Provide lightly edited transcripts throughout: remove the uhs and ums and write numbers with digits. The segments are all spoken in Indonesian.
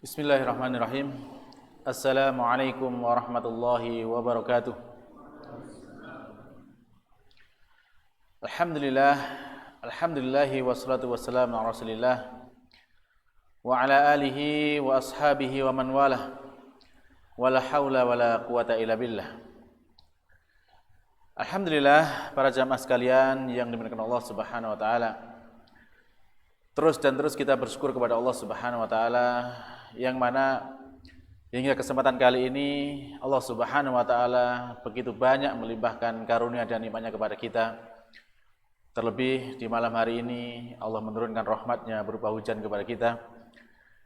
Bismillahirrahmanirrahim. Assalamualaikum warahmatullahi wabarakatuh. Alhamdulillahi wassalatu wassalamu ala Rasulillah wa ala alihi wa ashabihi wa man walah. Wala haula wala quwata illa billah. Alhamdulillah, para jamaah sekalian yang dimuliakan Allah Subhanahu wa taala. Terus kita bersyukur kepada Allah Subhanahu wa taala yang mana hingga kesempatan kali ini Allah Subhanahu wa taala begitu banyak melimpahkan karunia dan nikmat-Nya kepada kita. Terlebih di malam hari ini Allah menurunkan rahmat-Nya berupa hujan kepada kita.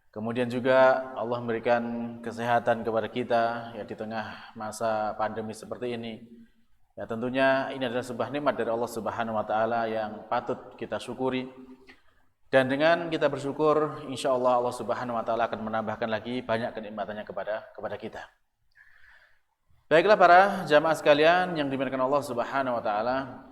Kemudian juga Allah memberikan kesehatan kepada kita ya di tengah masa pandemi seperti ini. Ya tentunya ini adalah sebuah nikmat dari Allah Subhanahu wa taala yang patut kita syukuri. Dan dengan kita bersyukur, insya Allah Allah Subhanahu wa taala akan menambahkan lagi banyak kenikmatannya kepada kita. Baiklah para jamaah sekalian yang dimuliakan Allah Subhanahu wa taala,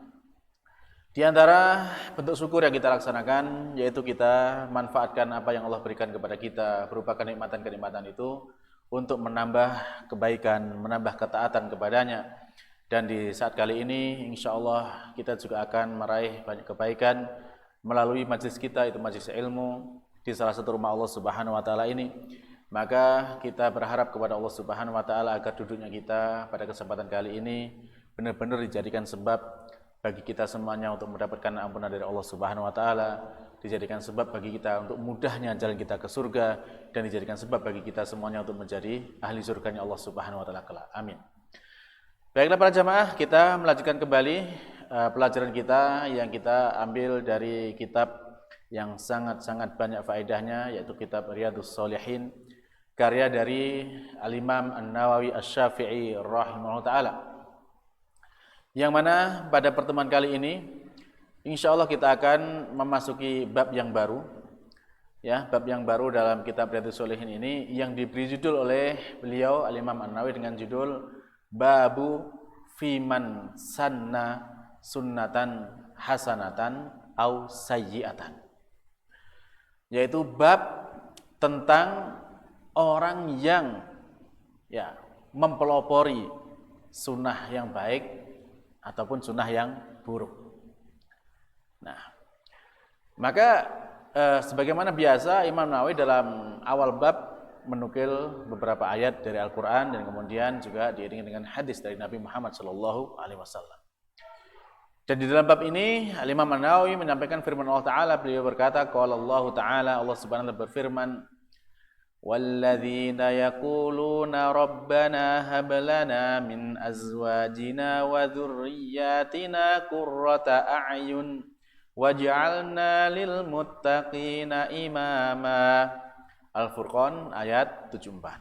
di antara bentuk syukur yang kita laksanakan yaitu kita manfaatkan apa yang Allah berikan kepada kita berupa kenikmatan-kenikmatan itu untuk menambah kebaikan, menambah ketaatan kepadanya. Dan di saat kali ini insya Allah kita juga akan meraih banyak kebaikan melalui majlis kita, itu majlis ilmu di salah satu rumah Allah Subhanahu wa taala ini. Maka kita berharap kepada Allah Subhanahu wa taala agar duduknya kita pada kesempatan kali ini benar-benar dijadikan sebab bagi kita semuanya untuk mendapatkan ampunan dari Allah Subhanahu wa taala, dijadikan sebab bagi kita untuk mudahnya jalan kita ke surga, dan dijadikan sebab bagi kita semuanya untuk menjadi ahli surganya Allah Subhanahu wa taala kelak. Amin. Baiklah para jamaah, kita melanjutkan kembali pelajaran kita yang kita ambil dari kitab yang sangat-sangat banyak faedahnya, yaitu kitab Riyadhus Shalihin, karya dari Al-Imam An-Nawawi Asy-Syafi'i rahimahullah ta'ala. Yang mana pada pertemuan kali ini insya Allah kita akan memasuki bab yang baru, ya, bab yang baru dalam kitab Riyadhus Shalihin ini yang diberi judul oleh beliau Al-Imam An-Nawawi dengan judul Babu Fiman Sanna Sunnatan Hasanatan au Sayyi'atan, yaitu bab tentang orang yang ya mempelopori sunnah yang baik ataupun sunnah yang buruk. Nah, maka sebagaimana biasa Imam Nawawi dalam awal bab menukil beberapa ayat dari Al-Quran dan kemudian juga diiringi dengan hadis dari Nabi Muhammad SAW. Dan di dalam bab ini Al-Imam An-Nawawi menyampaikan firman Allah Ta'ala. Beliau berkata, qala Allah Ta'ala, Allah Subhanahu wa ta'ala berfirman, walladzina yaquluna rabbana hab lana min azwajina wa dzurriyyatina qurrata a'yun waj'alna lil muttaqina imama. Al-Furqan ayat 74.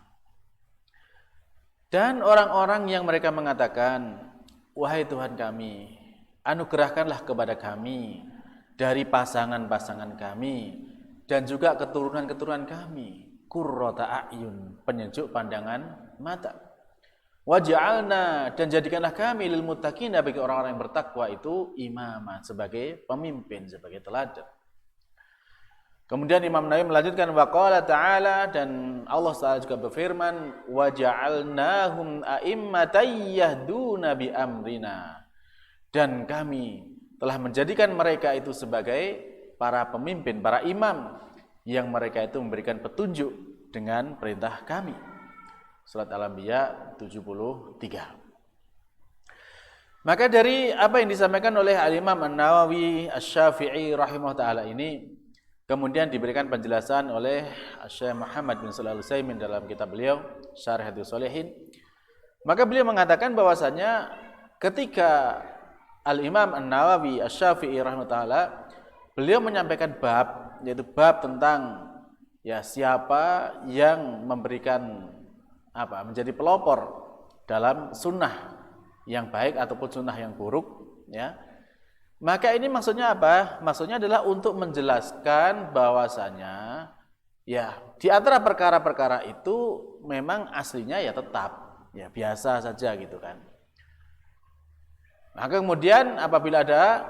Dan orang-orang yang mereka mengatakan, wahai Tuhan kami, anugerahkanlah kepada kami dari pasangan-pasangan kami dan juga keturunan-keturunan kami qurrata a'yun, penyejuk pandangan mata. Waj'alna, dan jadikanlah kami lil muttaqina, bagi orang-orang yang bertakwa itu imama, sebagai pemimpin, sebagai teladan. Kemudian Imam Nawawi melanjutkan waqala ta'ala, dan Allah Ta'ala juga berfirman waja'alnahum a'immatan yahduna bi amrina, dan kami telah menjadikan mereka itu sebagai para pemimpin, para imam yang mereka itu memberikan petunjuk dengan perintah kami. Surat Al-Anbiya 73. Maka dari apa yang disampaikan oleh Al-Imam An-Nawawi Asy-Syafi'i rahimahullah ta'ala ini kemudian diberikan penjelasan oleh Syekh Muhammad bin Shalih Al-Utsaimin dalam kitab beliau Syarh Riyadhus Shalihin. Maka beliau mengatakan bahwasanya ketika Al-Imam An-Nawawi Asy-Syafi'i rahimahullah ta'ala beliau menyampaikan bab, yaitu bab tentang ya siapa yang memberikan menjadi pelopor dalam sunnah yang baik ataupun sunnah yang buruk, ya. Maka ini maksudnya apa? Maksudnya adalah untuk menjelaskan bahwasanya ya di antara perkara-perkara itu memang aslinya ya tetap ya biasa saja gitu kan. Maka kemudian apabila ada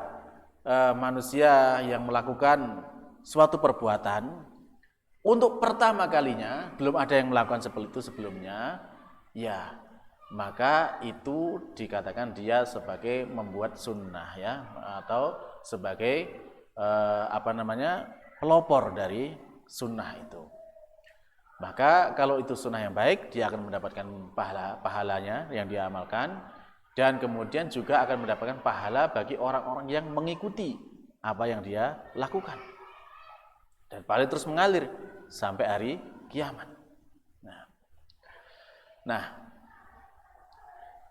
manusia yang melakukan suatu perbuatan untuk pertama kalinya, belum ada yang melakukan seperti itu sebelumnya, ya maka itu dikatakan dia sebagai membuat sunnah ya, atau sebagai pelopor dari sunnah itu. Maka kalau itu sunnah yang baik, dia akan mendapatkan pahalanya yang dia amalkan, dan kemudian juga akan mendapatkan pahala bagi orang-orang yang mengikuti apa yang dia lakukan, dan pahala terus mengalir sampai hari kiamat. Nah,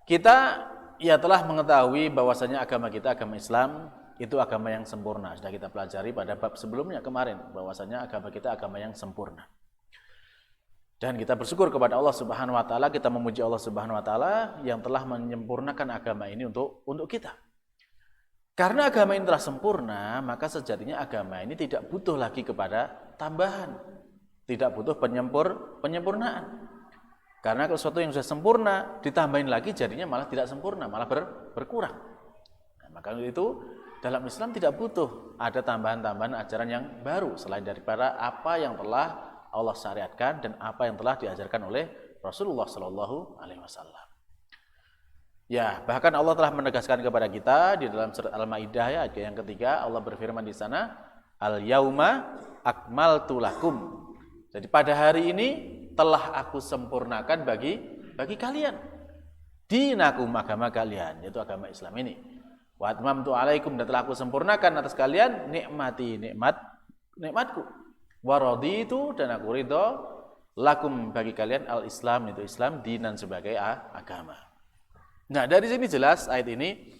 kita ya telah mengetahui bahwasanya agama kita, agama Islam itu agama yang sempurna. Sudah kita pelajari pada bab sebelumnya kemarin bahwasanya agama kita agama yang sempurna. Dan kita bersyukur kepada Allah Subhanahu wa taala, kita memuji Allah Subhanahu wa taala yang telah menyempurnakan agama ini untuk kita. Karena agama ini telah sempurna, maka sejatinya agama ini tidak butuh lagi kepada tambahan. Tidak butuh penyempurnaan. Karena kalau sesuatu yang sudah sempurna ditambahin lagi jadinya malah tidak sempurna, malah berkurang. Nah, maka itu dalam Islam tidak butuh ada tambahan-tambahan ajaran yang baru selain daripada apa yang telah Allah syariatkan dan apa yang telah diajarkan oleh Rasulullah Shallallahu Alaihi Wasallam. Ya, bahkan Allah telah menegaskan kepada kita di dalam surat Al-Maidah ya, ayat yang ketiga, Allah berfirman di sana, Al-yauma akmaltu lakum. Jadi pada hari ini telah aku sempurnakan bagi kalian dinakum, agama kalian, yaitu agama Islam ini. Wa atmamtu alaikum, dan telah aku sempurnakan atas kalian nikmatku. Wa raditu, dan aku ridho lakum, bagi kalian al-Islam, itu Islam, dinan, sebagai agama. Nah, dari sini jelas ayat ini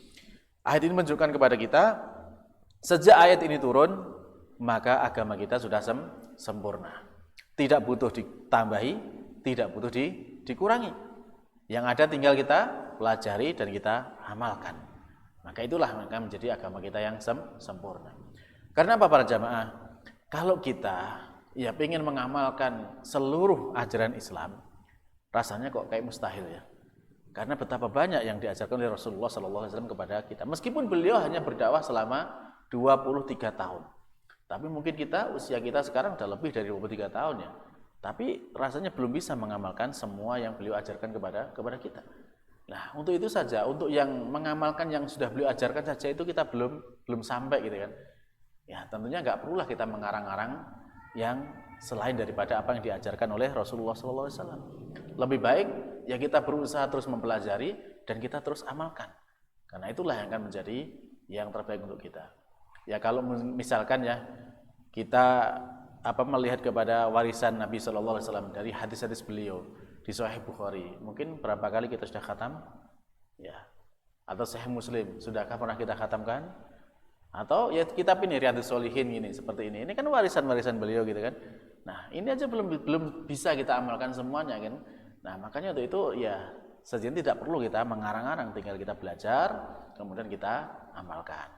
menunjukkan kepada kita sejak ayat ini turun maka agama kita sudah sempurna. Tidak butuh ditambahi, tidak butuh dikurangi. Yang ada tinggal kita pelajari dan kita amalkan. Maka itulah menjadi agama kita yang sempurna. Karena apa para jamaah? Kalau kita ya ingin mengamalkan seluruh ajaran Islam, rasanya kok kayak mustahil ya. Karena betapa banyak yang diajarkan oleh Rasulullah SAW kepada kita. Meskipun beliau hanya berdakwah selama 23 tahun. Tapi mungkin usia kita sekarang sudah lebih dari 23 tahun ya. Tapi rasanya belum bisa mengamalkan semua yang beliau ajarkan kepada kita. Nah, untuk itu saja, untuk yang mengamalkan yang sudah beliau ajarkan saja itu kita belum sampai gitu kan. Ya, tentunya nggak perlulah kita mengarang-arang yang selain daripada apa yang diajarkan oleh Rasulullah SAW. Lebih baik ya kita berusaha terus mempelajari dan kita terus amalkan. Karena itulah yang akan menjadi yang terbaik untuk kita. Ya kalau misalkan ya kita melihat kepada warisan Nabi SAW dari hadis-hadis beliau di Sahih Bukhari, mungkin berapa kali kita sudah khatam? Ya. Atau Sahih Muslim, sudahkah pernah kita khatamkan? Atau ya kitab ini Riyadhus Shalihin ini seperti ini kan warisan beliau gitu kan. Nah ini aja belum bisa kita amalkan semuanya kan. Nah makanya untuk itu ya sejatinya tidak perlu kita mengarang-arang, tinggal kita belajar kemudian kita amalkan.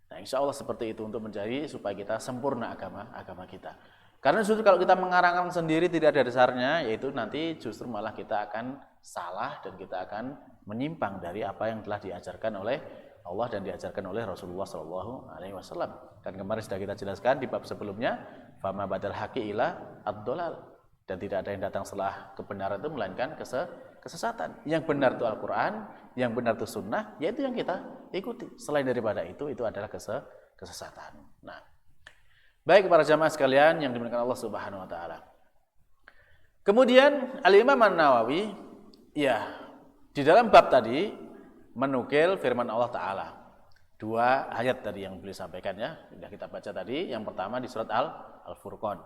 Nah insya Allah seperti itu untuk menjadi supaya kita sempurna agama kita. Karena justru kalau kita mengarang-arang sendiri tidak ada dasarnya, yaitu nanti justru malah kita akan salah dan kita akan menyimpang dari apa yang telah diajarkan oleh Allah dan diajarkan oleh Rasulullah Shallallahu Alaihi Wasallam. Dan kemarin sudah kita jelaskan di bab sebelumnya, fama badal haqi ila ad-dolal, dan tidak ada yang datang setelah kebenaran itu melainkan kesesatan. Yang benar itu Al-Quran, yang benar itu Sunnah, yaitu yang kita ikuti. Selain daripada itu adalah kesesatan. Nah, baik para jamaah sekalian yang dimuliakan Allah Subhanahu Wa Taala. Kemudian Al-Imam An-Nawawi, ya di dalam bab tadi menukil firman Allah Ta'ala. 2 ayat tadi yang beliau sampaikan ya, sudah kita baca tadi. Yang pertama di surat Al-Furqan.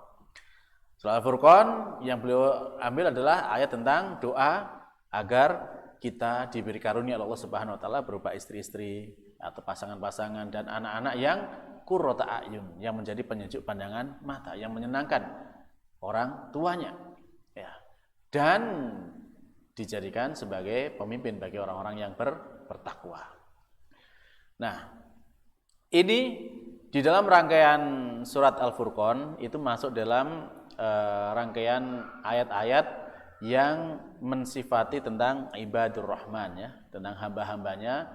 Surat Al-Furqan yang beliau ambil adalah ayat tentang doa agar kita diberi karunia Allah Subhanahu Wa Ta'ala berupa istri-istri atau pasangan-pasangan dan anak-anak yang qurrata a'yun, yang menjadi penyejuk pandangan mata, yang menyenangkan orang tuanya ya. Dan dijadikan sebagai pemimpin bagi orang-orang yang bertakwa. Nah, ini di dalam rangkaian surat Al-Furqan itu masuk dalam rangkaian ayat-ayat yang mensifati tentang ibadur rahman ya, tentang hamba-hambanya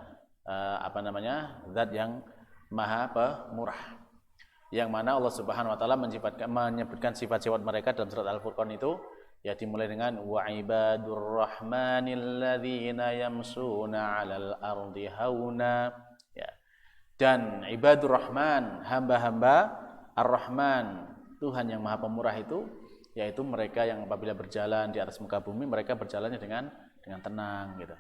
zat yang maha pemurah. yang mana Allah Subhanahu wa taala menyebutkan sifat-sifat mereka dalam surat Al-Furqan itu, ya dimulai dengan wa ibadur rahmanil ladzina yamshuna 'alal ardi hauna, ya. Dan ibadur rahman, hamba-hamba ar-rahman, Tuhan yang Maha Pemurah itu, yaitu mereka yang apabila berjalan di atas muka bumi, mereka berjalannya dengan tenang gitu.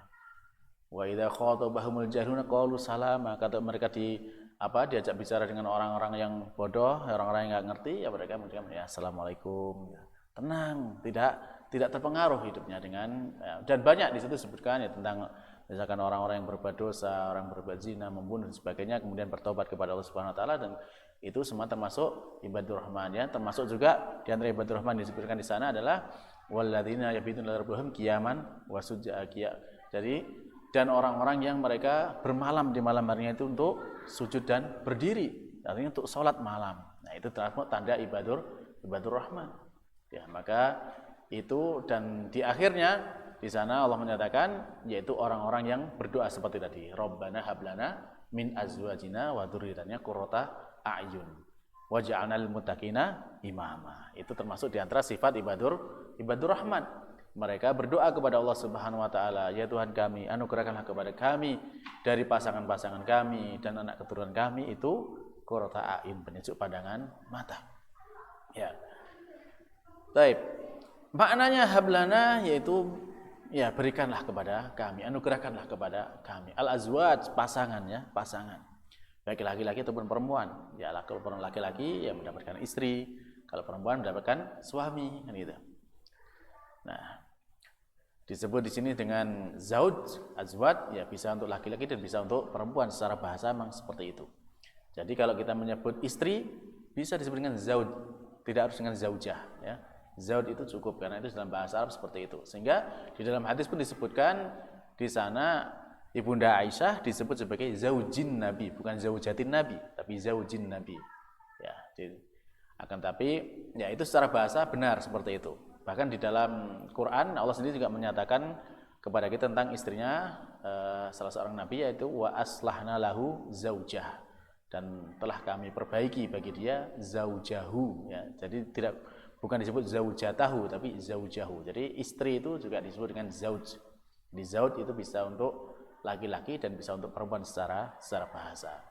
Wa idza khatabahumul jahiluna qalu salama, kata mereka diajak bicara dengan orang-orang yang bodoh, orang-orang yang enggak ngerti, ya mereka mengatakan ya assalamualaikum. Tenang, tidak terpengaruh hidupnya dengan, ya, dan banyak di situ disebutkan ya tentang misalkan orang-orang yang berbuat dosa, orang berbuat zina, membunuh dan sebagainya, kemudian bertobat kepada Allah Subhanahu wa taala, dan itu semua termasuk ibadur rahman, ya. Termasuk juga di antara ibadur rahman disebutkan di sana adalah walladzina yabituna lirabbihim qiyaman wa sujaa. Jadi dan orang-orang yang mereka bermalam di malam harinya itu untuk sujud dan berdiri, artinya untuk sholat malam. Nah, itu termasuk tanda ibadur rahman. Ya, maka itu, dan di akhirnya di sana Allah menyatakan yaitu orang-orang yang berdoa seperti tadi, Rabbana hablana min azwajina wa dzurriyyatina qurrata a'yun waj'alna lil muttaqina imama. Itu termasuk di antara sifat ibadur rahman. Mereka berdoa kepada Allah Subhanahu wa taala, ya Tuhan kami, anugerahkanlah kepada kami dari pasangan-pasangan kami dan anak keturunan kami itu qurrata a'yun, penyejuk pandangan mata. Ya. Baik. Maknanya hablana yaitu ya berikanlah kepada kami, anugerahkanlah kepada kami. Al-azwaj, pasangannya, pasangan. Baik laki-laki ataupun perempuan. Ya, kalau laki-laki ya mendapatkan istri, kalau perempuan mendapatkan suami, kan gitu. Nah, disebut di sini dengan zauj, azwaj, ya bisa untuk laki-laki dan bisa untuk perempuan, secara bahasa memang seperti itu. Jadi kalau kita menyebut istri bisa disebut dengan zauj, tidak harus dengan zaujah, ya. Zauj itu cukup karena itu dalam bahasa Arab seperti itu. Sehingga di dalam hadis pun disebutkan di sana Ibunda Aisyah disebut sebagai zaujin Nabi, bukan zaujatin Nabi, tapi zaujin Nabi. Ya, akan tapi ya itu secara bahasa benar seperti itu. Bahkan di dalam Quran Allah sendiri juga menyatakan kepada kita tentang istrinya salah seorang nabi, yaitu wa aslahna lahu zaujah, dan telah kami perbaiki bagi dia zaujahu, ya. Jadi bukan disebut zaujatahu tapi zaujahu. Jadi istri itu juga disebut dengan zauj. Di zauj itu bisa untuk laki-laki dan bisa untuk perempuan secara bahasa.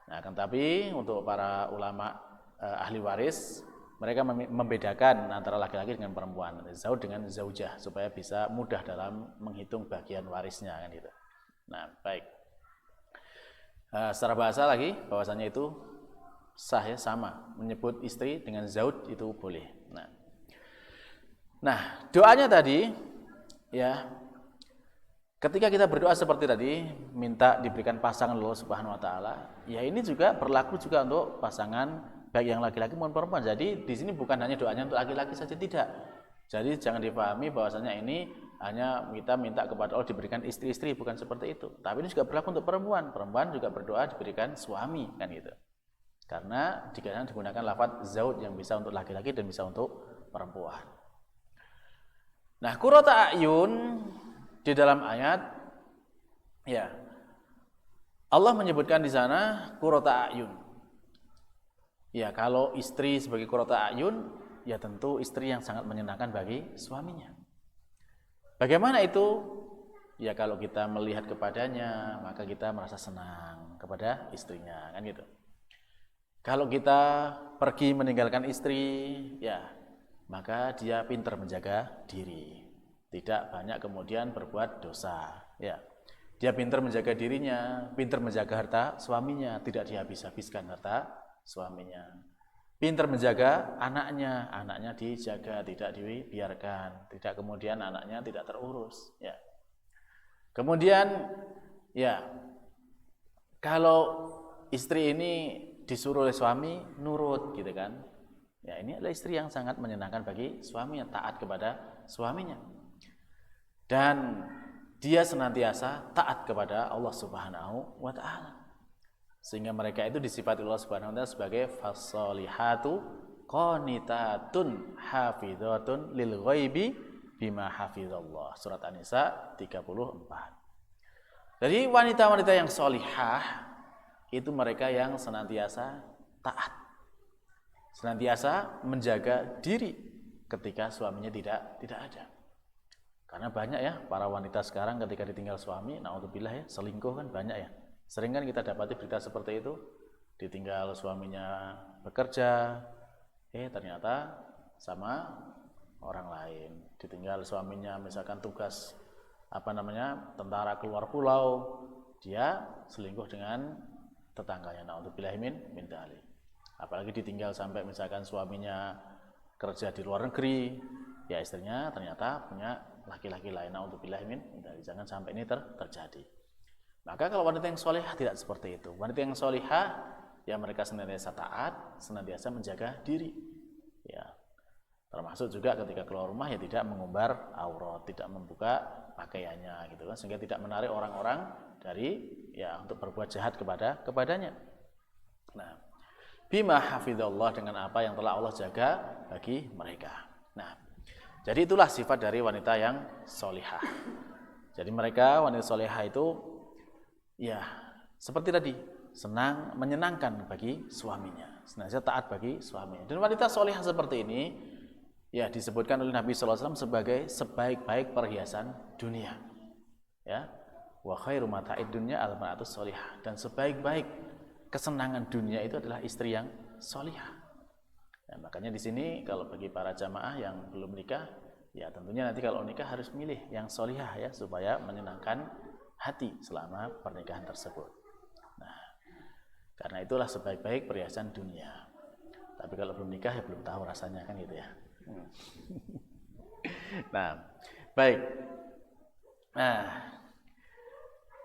Nah, kan tapi untuk para ulama ahli waris, mereka membedakan antara laki-laki dengan perempuan, zauj dengan zaujah, supaya bisa mudah dalam menghitung bagian warisnya, kan gitu. Nah, baik. Secara bahasa lagi bahwasanya itu sah, ya, sama, menyebut istri dengan zauj itu boleh. Nah, doanya tadi, ya, ketika kita berdoa seperti tadi, minta diberikan pasangan Allah Subhanahu wa taala, ya ini juga berlaku juga untuk pasangan baik yang laki-laki maupun perempuan. Jadi di sini bukan hanya doanya untuk laki-laki saja, tidak. Jadi jangan dipahami bahwasanya ini hanya kita minta kepada Allah diberikan istri-istri, bukan seperti itu. Tapi ini juga berlaku untuk perempuan. Perempuan juga berdoa diberikan suami, kan gitu. Karena digunakan lafaz zauj yang bisa untuk laki-laki dan bisa untuk perempuan. Nah, qurrata a'yun di dalam ayat, ya, Allah menyebutkan di sana qurrata a'yun. Ya, kalau istri sebagai qurrata a'yun, ya tentu istri yang sangat menyenangkan bagi suaminya. Bagaimana itu? Ya kalau kita melihat kepadanya, maka kita merasa senang kepada istrinya, kan gitu. Kalau kita pergi meninggalkan istri, ya maka dia pintar menjaga diri, tidak banyak kemudian berbuat dosa, ya. Dia pintar menjaga dirinya, pintar menjaga harta suaminya, tidak dihabis-habiskan harta suaminya. Pintar menjaga anaknya, anaknya dijaga, tidak dibiarkan, tidak kemudian anaknya tidak terurus, ya. Kemudian, ya, kalau istri ini disuruh oleh suami nurut, gitu kan, ya ini adalah istri yang sangat menyenangkan bagi suaminya, taat kepada suaminya, dan dia senantiasa taat kepada Allah Subhanahu wa taala, sehingga mereka itu disifati Allah Subhanahu wa taala sebagai fasolihatu qanitatun hafizatun lil ghaibi bima hafizallah, surat An-Nisa 34. Jadi wanita-wanita yang solihah itu mereka yang senantiasa taat senantiasa menjaga diri ketika suaminya tidak ada. Karena banyak ya para wanita sekarang ketika ditinggal suami, naudzubillah ya, selingkuh kan banyak ya. Sering kan kita dapati berita seperti itu, ditinggal suaminya bekerja, ternyata sama orang lain. Ditinggal suaminya misalkan tugas tentara keluar pulau, dia selingkuh dengan tetangganya, naudzubillah min dzalik. Apalagi ditinggal sampai misalkan suaminya kerja di luar negeri, ya istrinya ternyata punya laki-laki lain, naudzubillah min dzalik. Jangan sampai ini terjadi. Maka kalau wanita yang solihah tidak seperti itu. Wanita yang solihah ya mereka senantiasa taat, senantiasa menjaga diri. Ya, termasuk juga ketika keluar rumah ya tidak mengumbar aurat, tidak membuka pakaiannya gitu kan, sehingga tidak menarik orang-orang dari ya untuk berbuat jahat kepadanya. Nah, bima hafizallah, dengan apa yang telah Allah jaga bagi mereka. Nah, jadi itulah sifat dari wanita yang solihah. Jadi mereka wanita solihah itu ya seperti tadi, senang menyenangkan bagi suaminya, senantiasa taat bagi suaminya. Dan wanita solihah seperti ini ya disebutkan oleh Nabi SAW sebagai sebaik-baik perhiasan dunia. Ya, wa khairu mata'id dunya al-mar'atus solihah. Dan sebaik-baik kesenangan dunia itu adalah istri yang solihah. Ya, makanya di sini kalau bagi para jamaah yang belum nikah, ya tentunya nanti kalau nikah harus milih yang solihah ya, supaya menyenangkan hati selama pernikahan tersebut. Nah, karena itulah sebaik-baik perhiasan dunia. Tapi kalau belum nikah ya belum tahu rasanya kan gitu ya. Nah, baik. Nah,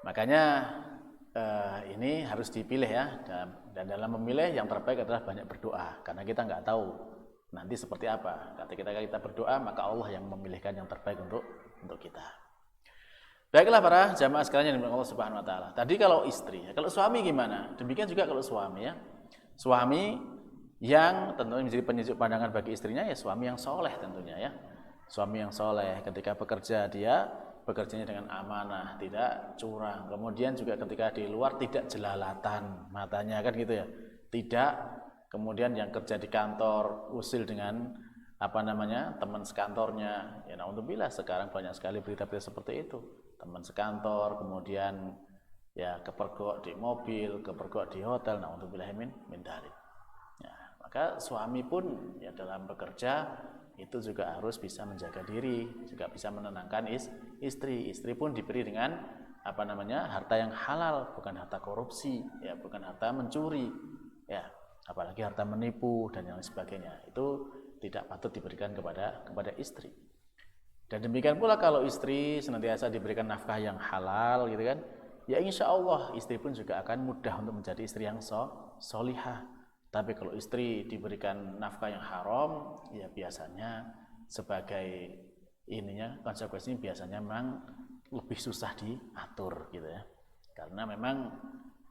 makanya ini harus dipilih ya, dan dalam memilih yang terbaik adalah banyak berdoa, karena kita nggak tahu nanti seperti apa. Ketika kita berdoa, maka Allah yang memilihkan yang terbaik untuk kita. Baiklah para jamaah sekalian yang dimuliakan Allah Subhanahu wa taala. Tadi kalau istri, kalau suami gimana? Demikian juga kalau suami ya. Suami yang tentunya menjadi penyejuk pandangan bagi istrinya ya suami yang soleh tentunya ya. Suami yang soleh ketika bekerja dia bekerjanya dengan amanah, tidak curang. Kemudian juga ketika di luar tidak jelalatan matanya kan gitu ya. Tidak kemudian yang kerja di kantor usil dengan teman sekantornya. Ya naudzubillah sekarang banyak sekali berita-berita seperti itu. Teman sekantor kemudian ya kepergok di mobil, kepergok di hotel, naudzubillah min dzalik. Ya, maka suami pun ya dalam bekerja itu juga harus bisa menjaga diri, juga bisa menenangkan istri. Istri pun diberi dengan harta yang halal, bukan harta korupsi, ya bukan harta mencuri, ya apalagi harta menipu dan yang lain sebagainya. Itu tidak patut diberikan kepada istri. Dan demikian pula kalau istri senantiasa diberikan nafkah yang halal gitu kan, ya insya Allah istri pun juga akan mudah untuk menjadi istri yang solihah. Tapi kalau istri diberikan nafkah yang haram, ya biasanya sebagai konsekuensinya biasanya memang lebih susah diatur gitu ya. Karena memang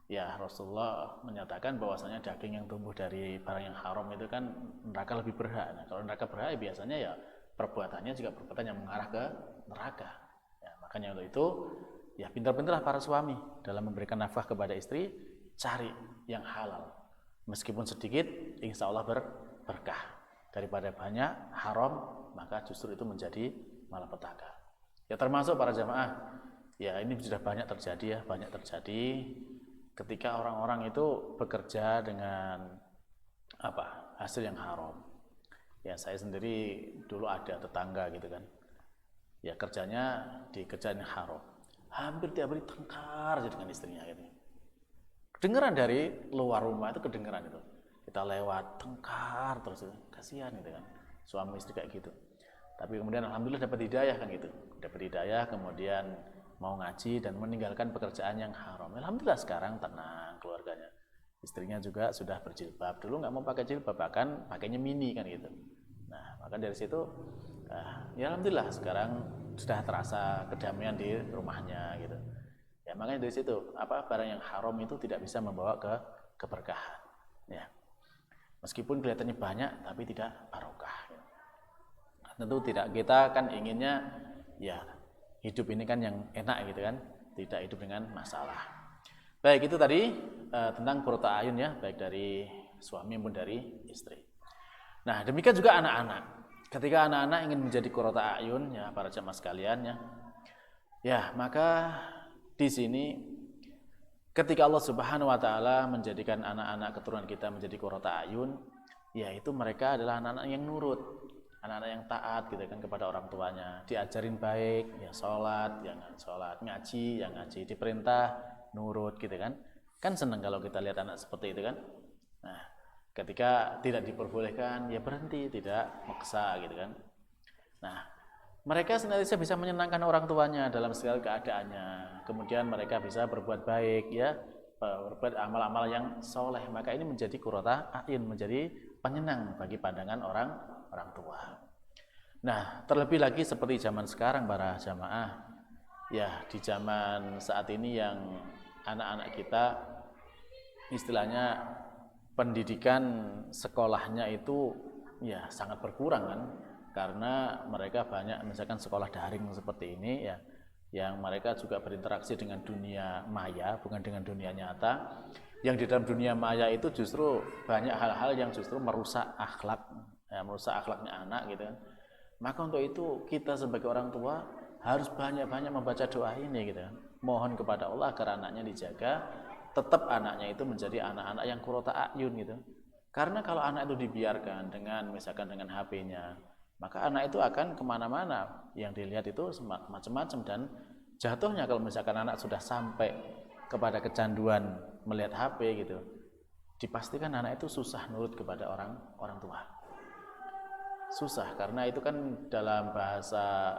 ya Rasulullah menyatakan bahwasanya daging yang tumbuh dari barang yang haram itu kan neraka lebih berhak. Nah, kalau neraka berhak biasanya ya perbuatannya juga perbuatan yang mengarah ke neraka. Ya, makanya untuk itu ya pintar-pintarlah para suami dalam memberikan nafkah kepada istri, cari yang halal. Meskipun sedikit, insya Allah berkah. Daripada banyak haram, maka justru itu menjadi malapetaka. Ya termasuk para jamaah, ya ini sudah banyak terjadi ketika orang-orang itu bekerja dengan hasil yang haram. Ya saya sendiri dulu ada tetangga gitu kan, ya kerjanya di kerjaan yang haram, hampir tiap hari tengkar aja dengan istrinya gitu. Kedengeran dari luar rumah itu kedengeran itu, kita lewat tengkar terus itu, kasihan gitu kan suami istri kayak gitu. Tapi kemudian alhamdulillah dapat hidayah kan gitu, kemudian mau ngaji dan meninggalkan pekerjaan yang haram. Alhamdulillah sekarang tenang keluarganya. Istrinya juga sudah berjilbab. Dulu nggak mau pakai jilbab, bahkan pakainya mini kan gitu. Nah, maka dari situ ya alhamdulillah sekarang sudah terasa kedamaian di rumahnya gitu. Ya makanya dari situ barang yang haram itu tidak bisa membawa keberkahan. Ya. Meskipun kelihatannya banyak tapi tidak barokah. Ya. Tentu tidak, kita kan inginnya ya hidup ini kan yang enak gitu kan, tidak hidup dengan masalah. Baik, itu tadi tentang qurratu a'yun ya, baik dari suami maupun dari istri. Nah, demikian juga anak-anak. Ketika anak-anak ingin menjadi qurrata a'yun, ya para jamaah sekalian ya. Ya, maka di sini ketika Allah Subhanahu wa taala menjadikan anak-anak keturunan kita menjadi qurrata a'yun, yaitu mereka adalah anak-anak yang nurut, anak-anak yang taat gitu kan kepada orang tuanya, diajarin baik, ya sholat, ngaji, yang ngaji, diperintah nurut gitu kan. Kan senang kalau kita lihat anak seperti itu kan. Nah, ketika tidak diperbolehkan ya berhenti, tidak maksa gitu kan. Nah, mereka senantiasa bisa menyenangkan orang tuanya dalam segala keadaannya. Kemudian mereka bisa berbuat baik ya, berbuat amal-amal yang soleh. Maka ini menjadi qurrata a'yun, menjadi penyenang bagi pandangan orang tua. Nah, terlebih lagi seperti zaman sekarang para jamaah. Ya, di zaman saat ini yang anak-anak kita istilahnya pendidikan sekolahnya itu ya sangat berkurang kan, karena mereka banyak misalkan sekolah daring seperti ini ya, yang mereka juga berinteraksi dengan dunia maya bukan dengan dunia nyata, yang di dalam dunia maya itu justru banyak hal-hal yang justru merusak akhlak ya, merusak akhlaknya anak gitu kan. Maka untuk itu kita sebagai orang tua harus banyak-banyak membaca doa ini gitu kan, mohon kepada Allah agar anaknya dijaga, tetap anaknya itu menjadi anak-anak yang qurrata a'yun gitu. Karena kalau anak itu dibiarkan dengan misalkan dengan HP-nya, maka anak itu akan kemana-mana, yang dilihat itu macam-macam, dan jatuhnya kalau misalkan anak sudah sampai kepada kecanduan melihat HP gitu, dipastikan anak itu susah nurut kepada orang tua. Susah, karena itu kan dalam bahasa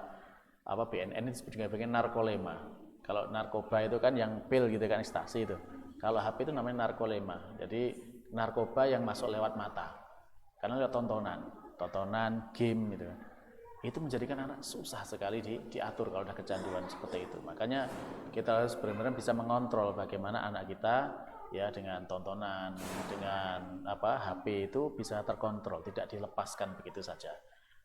BNN itu disebut dengan narkolema. Kalau narkoba itu kan yang pil gitu kan, ekstasi itu. Kalau HP itu namanya narkolema. Jadi narkoba yang masuk lewat mata. Karena lewat tontonan, game gitu. Itu menjadikan anak susah sekali diatur kalau ada kecanduan seperti itu. Makanya kita harus benar-benar bisa mengontrol bagaimana anak kita ya dengan tontonan, dengan HP itu bisa terkontrol, tidak dilepaskan begitu saja.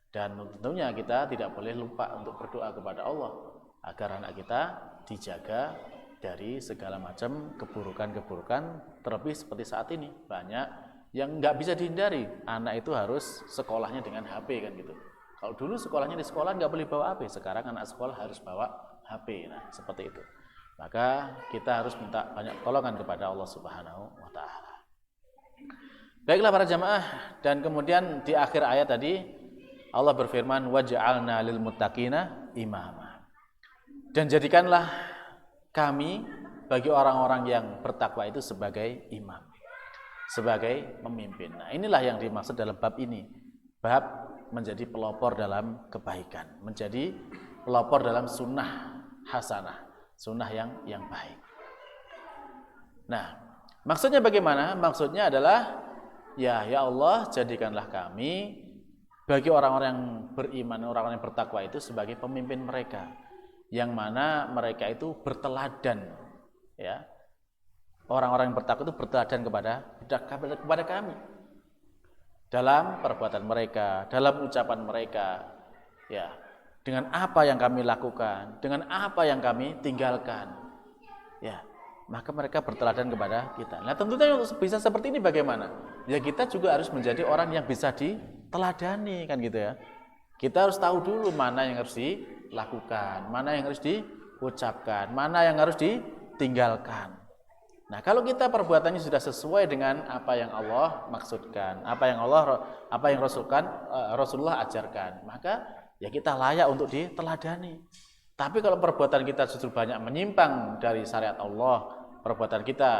Dan tentunya kita tidak boleh lupa untuk berdoa kepada Allah agar anak kita dijaga dari segala macam keburukan-keburukan, terlebih seperti saat ini banyak yang nggak bisa dihindari, anak itu harus sekolahnya dengan HP kan gitu. Kalau dulu sekolahnya di sekolah nggak boleh bawa HP, sekarang anak sekolah harus bawa HP. Nah, seperti itu. Maka kita harus minta banyak pertolongan kepada Allah Subhanahu wa taala. Baiklah para jamaah, dan kemudian di akhir ayat tadi Allah berfirman waj'alna lil muttaqina imama. Dan jadikanlah kami bagi orang-orang yang bertakwa itu sebagai imam, sebagai pemimpin. Nah, inilah yang dimaksud dalam bab ini. Bab menjadi pelopor dalam kebaikan, menjadi pelopor dalam sunnah hasanah, sunnah yang baik. Nah, maksudnya bagaimana? Maksudnya adalah ya Allah, jadikanlah kami bagi orang-orang yang beriman, orang-orang yang bertakwa itu sebagai pemimpin mereka, yang mana mereka itu berteladan ya. Orang-orang yang bertakwa itu berteladan kepada kami dalam perbuatan mereka, dalam ucapan mereka ya, dengan apa yang kami lakukan, dengan apa yang kami tinggalkan ya, maka mereka berteladan kepada kita. Nah, tentunya untuk bisa seperti ini bagaimana? Ya kita juga harus menjadi orang yang bisa diteladani kan gitu ya. Kita harus tahu dulu mana yang harus dilakukan, mana yang harus diucapkan, mana yang harus ditinggalkan. Nah, kalau kita perbuatannya sudah sesuai dengan apa yang Allah maksudkan, apa yang Rasulullah ajarkan, maka ya kita layak untuk diteladani. Tapi kalau perbuatan kita justru banyak menyimpang dari syariat Allah, perbuatan kita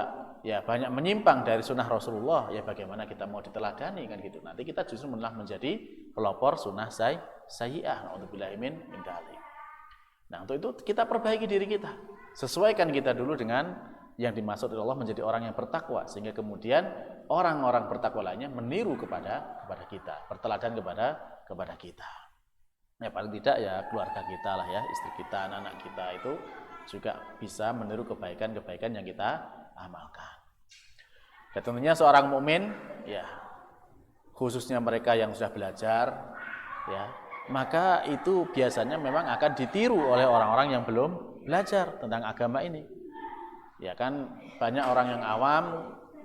ya banyak menyimpang dari sunnah Rasulullah, ya bagaimana kita mau diteladani kan gitu. Nanti kita justru malah menjadi pelopor sunnah sayyi'ah, na'udzubillahi min dzalik. Nah, untuk itu kita perbaiki diri kita. Sesuaikan kita dulu dengan yang dimaksud oleh Allah menjadi orang yang bertakwa, sehingga kemudian orang-orang bertakwa lainnya meniru kepada kita, berteladan kepada kita. Ya paling tidak ya keluarga kita lah ya, istri kita, anak-anak kita itu juga bisa meniru kebaikan-kebaikan yang kita amalkan. Dan tentunya seorang mukmin ya, khususnya mereka yang sudah belajar ya, maka itu biasanya memang akan ditiru oleh orang-orang yang belum belajar tentang agama ini. Ya kan banyak orang yang awam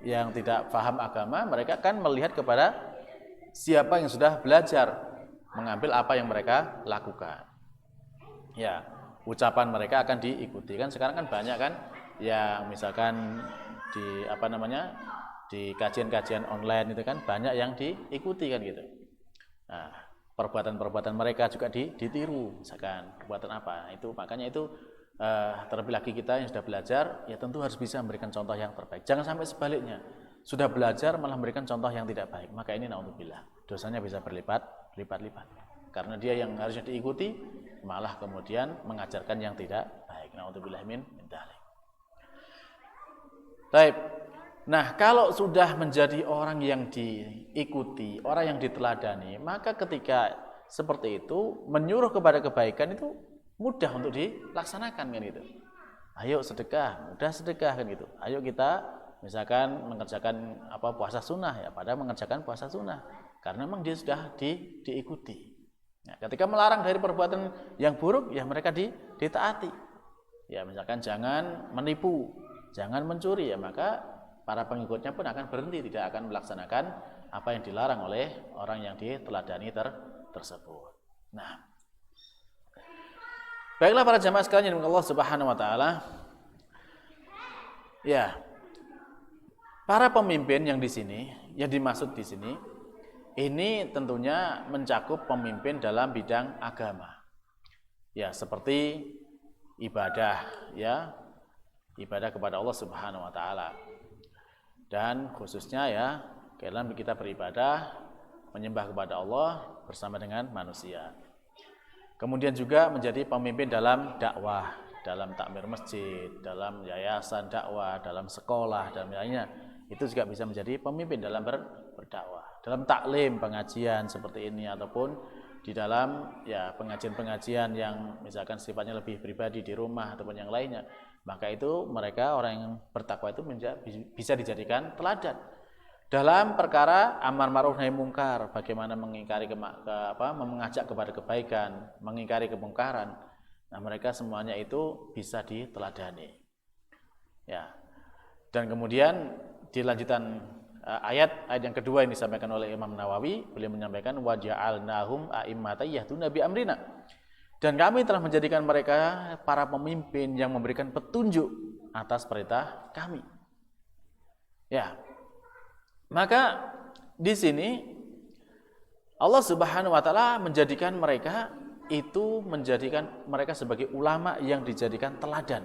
yang tidak paham agama, mereka kan melihat kepada siapa yang sudah belajar mengambil apa yang mereka lakukan. Ya, ucapan mereka akan diikuti. Kan sekarang kan banyak kan yang misalkan di di kajian-kajian online itu kan banyak yang diikuti kan gitu. Nah, perbuatan-perbuatan mereka juga ditiru, misalkan perbuatan apa. Itu makanya itu terlebih lagi kita yang sudah belajar ya tentu harus bisa memberikan contoh yang terbaik. Jangan sampai sebaliknya. Sudah belajar malah memberikan contoh yang tidak baik. Maka ini naudzubillah, dosanya bisa berlipat-lipat. Karena dia yang harusnya diikuti malah kemudian mengajarkan yang tidak baik. Naudzubillah min dzalik. Baik. Nah, kalau sudah menjadi orang yang diikuti, orang yang diteladani, maka ketika seperti itu menyuruh kepada kebaikan itu mudah untuk dilaksanakan kan gitu. Ayo sedekah, mudah sedekah kan gitu. Ayo kita misalkan mengerjakan puasa sunnah ya, pada mengerjakan puasa sunnah karena memang dia sudah diikuti. Nah, ketika melarang dari perbuatan yang buruk ya mereka ditaati. Ya misalkan jangan menipu, jangan mencuri ya maka para pengikutnya pun akan berhenti, tidak akan melaksanakan apa yang dilarang oleh orang yang diteladani tersebut. Nah, baiklah para jamaah sekalian yang Allah Subhanahu wa taala. Ya. Para pemimpin yang di sini, yang dimaksud di sini, ini tentunya mencakup pemimpin dalam bidang agama. Ya, seperti ibadah, ya, ibadah kepada Allah Subhanahu wa taala. Dan khususnya ya, dalam kita beribadah, menyembah kepada Allah bersama dengan manusia. Kemudian juga menjadi pemimpin dalam dakwah, dalam takmir masjid, dalam yayasan dakwah, dalam sekolah dan lainnya. Itu juga bisa menjadi pemimpin dalam berdakwah, dalam taklim, pengajian seperti ini ataupun di dalam ya pengajian-pengajian yang misalkan sifatnya lebih pribadi di rumah ataupun yang lainnya. Maka itu mereka orang yang bertakwa itu bisa dijadikan teladan dalam perkara amar ma'ruf nahi mungkar, bagaimana mengingkari mengajak kepada kebaikan, mengingkari kemungkaran. Nah, mereka semuanya itu bisa diteladani. Ya. Dan kemudian di lanjutan ayat yang kedua yang disampaikan oleh Imam Nawawi, beliau menyampaikan wa ja'alnahum a'immatan yahduna bi amrina. Dan kami telah menjadikan mereka para pemimpin yang memberikan petunjuk atas perintah kami. Ya. Maka di sini Allah Subhanahu wa taala menjadikan mereka sebagai ulama yang dijadikan teladan.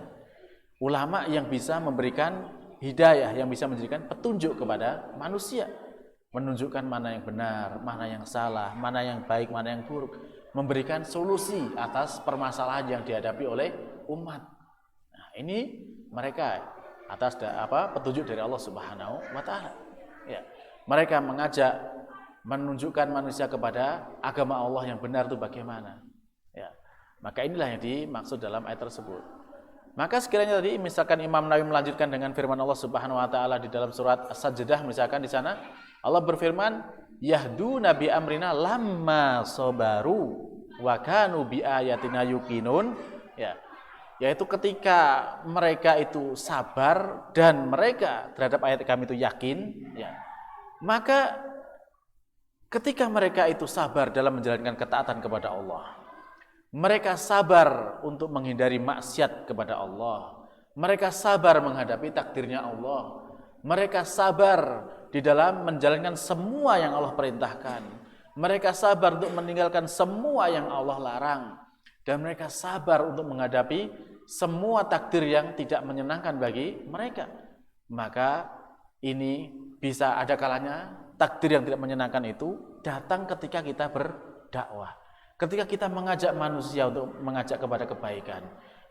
Ulama yang bisa memberikan hidayah, yang bisa menjadikan petunjuk kepada manusia, menunjukkan mana yang benar, mana yang salah, mana yang baik, mana yang buruk, memberikan solusi atas permasalahan yang dihadapi oleh umat. Nah, ini mereka atas petunjuk dari Allah Subhanahu wa taala. Ya, mereka mengajak, menunjukkan manusia kepada agama Allah yang benar itu bagaimana. Ya, maka inilah yang dimaksud dalam ayat tersebut. Maka sekiranya tadi misalkan Imam Nawawi melanjutkan dengan firman Allah Subhanahu wa taala di dalam surat As-Sajdah, misalkan di sana Allah berfirman, "Yahdu nabi amrina lamma sabaru wa kanu bi ayatina yuqinun." Ya. Yaitu ketika mereka itu sabar dan mereka terhadap ayat kami itu yakin, ya. Maka ketika mereka itu sabar dalam menjalankan ketaatan kepada Allah, mereka sabar untuk menghindari maksiat kepada Allah. Mereka sabar menghadapi takdirnya Allah. Mereka sabar di dalam menjalankan semua yang Allah perintahkan. Mereka sabar untuk meninggalkan semua yang Allah larang. Dan mereka sabar untuk menghadapi semua takdir yang tidak menyenangkan bagi mereka. Maka ini bisa ada kalanya takdir yang tidak menyenangkan itu datang ketika kita berdakwah. Ketika kita mengajak manusia untuk mengajak kepada kebaikan,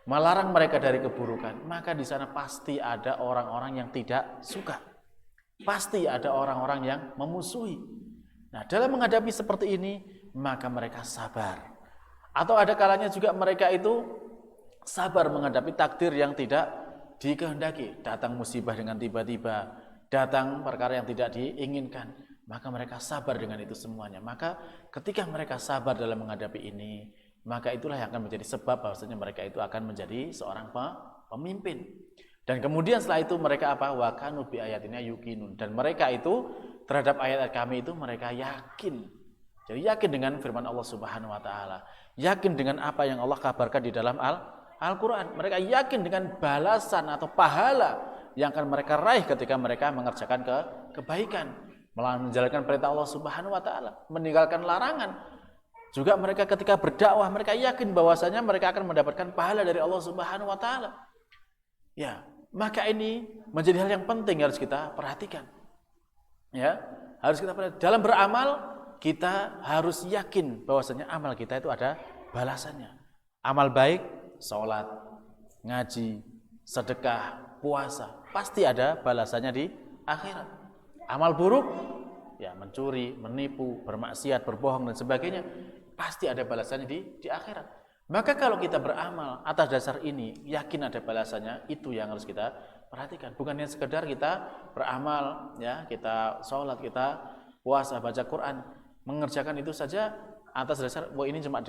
melarang mereka dari keburukan, maka di sana pasti ada orang-orang yang tidak suka. Pasti ada orang-orang yang memusuhi. Nah, dalam menghadapi seperti ini, maka mereka sabar. Atau ada kalanya juga mereka itu sabar menghadapi takdir yang tidak dikehendaki. Datang musibah dengan tiba-tiba, datang perkara yang tidak diinginkan. Maka mereka sabar dengan itu semuanya. Maka ketika mereka sabar dalam menghadapi ini, maka itulah yang akan menjadi sebab bahwasanya mereka itu akan menjadi seorang pemimpin. Dan kemudian setelah itu mereka Wa kanu bi ayatina yuqinun. Dan mereka itu terhadap ayat-ayat kami itu mereka yakin. Jadi yakin dengan firman Allah Subhanahu wa taala, yakin dengan apa yang Allah kabarkan di dalam Al-Qur'an. Mereka yakin dengan balasan atau pahala yang akan mereka raih ketika mereka mengerjakan kebaikan, menjalankan perintah Allah Subhanahu wa taala, meninggalkan larangan. Juga mereka ketika berdakwah, mereka yakin bahwasanya mereka akan mendapatkan pahala dari Allah Subhanahu wa taala. Ya, maka ini menjadi hal yang penting harus kita perhatikan. Ya, harus kita perhatikan. Dalam beramal kita harus yakin bahwasanya amal kita itu ada balasannya. Amal baik, sholat, ngaji, sedekah, puasa, pasti ada balasannya di akhirat. Amal buruk, ya mencuri, menipu, bermaksiat, berbohong dan sebagainya, pasti ada balasannya di akhirat. Maka kalau kita beramal atas dasar ini, yakin ada balasannya, itu yang harus kita perhatikan. Bukan hanya sekedar kita beramal, ya kita sholat, kita puasa, baca Quran, mengerjakan itu saja atas dasar bahwa ini cuma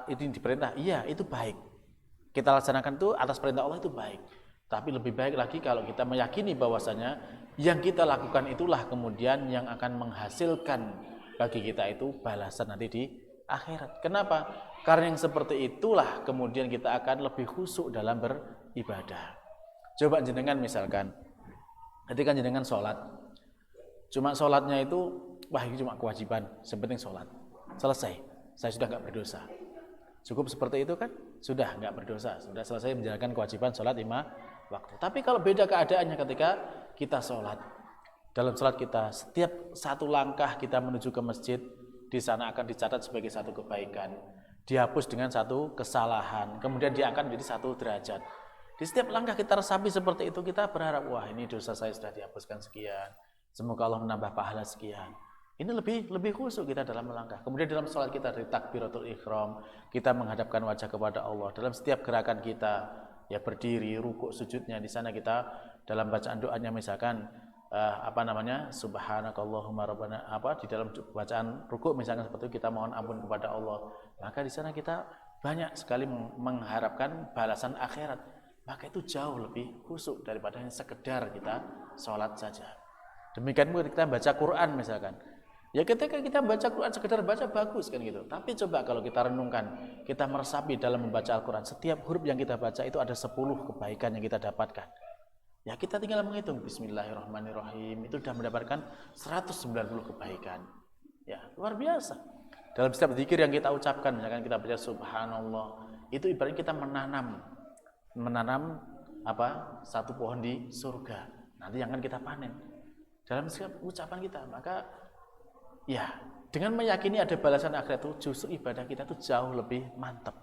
ini diperintah. Iya, itu baik. Kita laksanakan itu atas perintah Allah itu baik. Tapi lebih baik lagi kalau kita meyakini bahwasanya yang kita lakukan itulah kemudian yang akan menghasilkan bagi kita itu balasan nanti di akhirat. Kenapa? Karena yang seperti itulah kemudian kita akan lebih khusyuk dalam beribadah. Coba jenengan misalkan ketika jenengan sholat, cuma sholatnya itu wah ini cuma kewajiban, sepenting sholat, selesai, saya sudah nggak berdosa. Cukup seperti itu kan? Sudah nggak berdosa, sudah selesai menjalankan kewajiban sholat 5 waktu. Tapi kalau beda keadaannya ketika kita sholat, dalam sholat kita setiap satu langkah kita menuju ke masjid, di sana akan dicatat sebagai satu kebaikan, dihapus dengan satu kesalahan, kemudian diangkat menjadi 1 derajat. Di setiap langkah kita resapi seperti itu, kita berharap wah ini dosa saya sudah dihapuskan sekian, semoga Allah menambah pahala sekian. Ini lebih khusyuk kita dalam melangkah. Kemudian dalam sholat kita dari takbiratul ihram, kita menghadapkan wajah kepada Allah. Dalam setiap gerakan kita, ya berdiri, rukuk, sujudnya, di sana kita dalam bacaan doanya misalkan subhanakallahumma rabbana, di dalam bacaan rukuk misalkan seperti itu kita mohon ampun kepada Allah. Maka di sana kita banyak sekali mengharapkan balasan akhirat. Maka itu jauh lebih khusyuk daripada hanya sekedar kita sholat saja. Demikian pun kita baca Quran misalkan. Ya ketika kita baca Quran sekedar baca bagus kan gitu. Tapi coba kalau kita renungkan, kita meresapi dalam membaca Al-Quran, setiap huruf yang kita baca itu ada 10 kebaikan yang kita dapatkan. Ya kita tinggal menghitung Bismillahirrahmanirrahim, itu sudah mendapatkan 190 kebaikan. Ya luar biasa. Dalam setiap zikir yang kita ucapkan, misalkan kita baca Subhanallah, itu ibaratnya kita menanam satu pohon di surga. Nanti yang akan kita panen dalam setiap ucapan kita. Maka ya, dengan meyakini ada balasan akhirat itu justru ibadah kita itu jauh lebih mantap.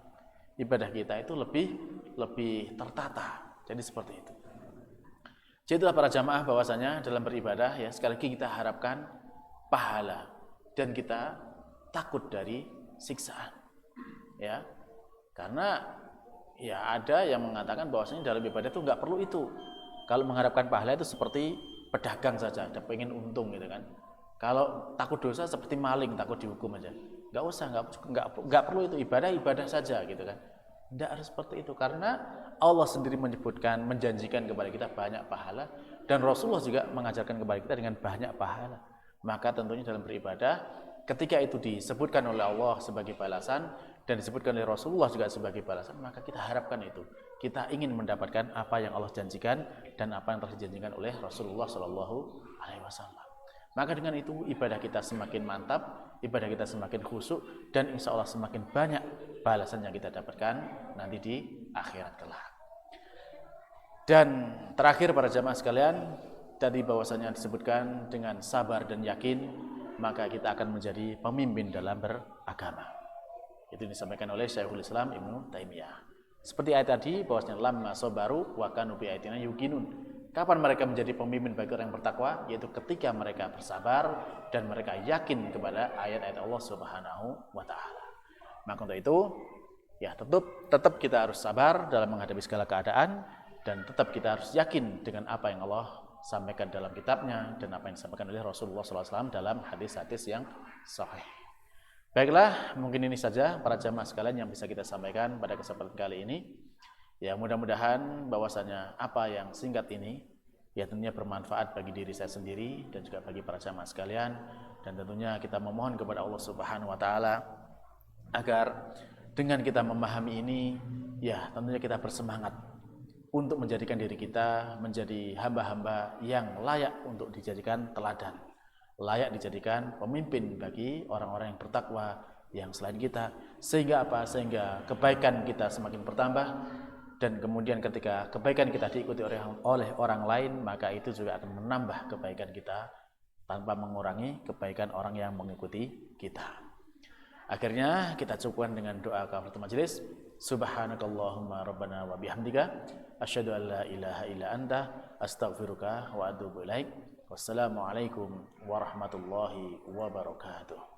Ibadah kita itu lebih tertata. Jadi seperti itu. Jadi itulah para jamaah bahwasanya dalam beribadah ya sekali lagi kita harapkan pahala dan kita takut dari siksaan. Ya. Karena ya ada yang mengatakan bahwasanya dalam ibadah itu enggak perlu itu. Kalau mengharapkan pahala itu seperti pedagang saja, ada pengen untung gitu kan. Kalau takut dosa seperti maling, takut dihukum aja. Enggak usah, enggak perlu itu, ibadah saja gitu kan. Tidak harus seperti itu karena Allah sendiri menyebutkan, menjanjikan kepada kita banyak pahala dan Rasulullah juga mengajarkan kepada kita dengan banyak pahala. Maka tentunya dalam beribadah ketika itu disebutkan oleh Allah sebagai balasan dan disebutkan oleh Rasulullah juga sebagai balasan, maka kita harapkan itu. Kita ingin mendapatkan apa yang Allah janjikan dan apa yang telah dijanjikan oleh Rasulullah SAW. Maka dengan itu ibadah kita semakin mantap, ibadah kita semakin khusyuk dan insya Allah semakin banyak balasan yang kita dapatkan nanti di akhirat kelak. Dan terakhir para jamaah sekalian, tadi bahwasanya disebutkan dengan sabar dan yakin, maka kita akan menjadi pemimpin dalam beragama. Itu disampaikan oleh Syekhul Islam Ibnu Taimiyah. Seperti ayat tadi bahwasanya lamma sabaru wa kanu bi ayatina yuqinun. Kapan mereka menjadi pemimpin bagi orang yang bertakwa? Yaitu ketika mereka bersabar dan mereka yakin kepada ayat-ayat Allah Subhanahu wa taala. Maka untuk itu, ya tetap kita harus sabar dalam menghadapi segala keadaan dan tetap kita harus yakin dengan apa yang Allah sampaikan dalam kitabnya dan apa yang disampaikan oleh Rasulullah SAW dalam hadis-hadis yang sahih. Baiklah, mungkin ini saja para jamaah sekalian yang bisa kita sampaikan pada kesempatan kali ini. Ya mudah-mudahan bahwasanya apa yang singkat ini ya tentunya bermanfaat bagi diri saya sendiri dan juga bagi para jamaah sekalian. Dan tentunya kita memohon kepada Allah Subhanahu wa taala agar dengan kita memahami ini, ya tentunya kita bersemangat untuk menjadikan diri kita menjadi hamba-hamba yang layak untuk dijadikan teladan, layak dijadikan pemimpin bagi orang-orang yang bertakwa yang selain kita. Sehingga apa? Sehingga kebaikan kita semakin bertambah, dan kemudian ketika kebaikan kita diikuti oleh orang lain, maka itu juga akan menambah kebaikan kita tanpa mengurangi kebaikan orang yang mengikuti kita. Akhirnya kita cukupkan dengan doa kafaratul majelis. Subhanakallahumma rabbana wa bihamdika asyhadu an la ilaha illa anta astaghfiruka wa atubu ilaik. Wassalamualaikum warahmatullahi wabarakatuh.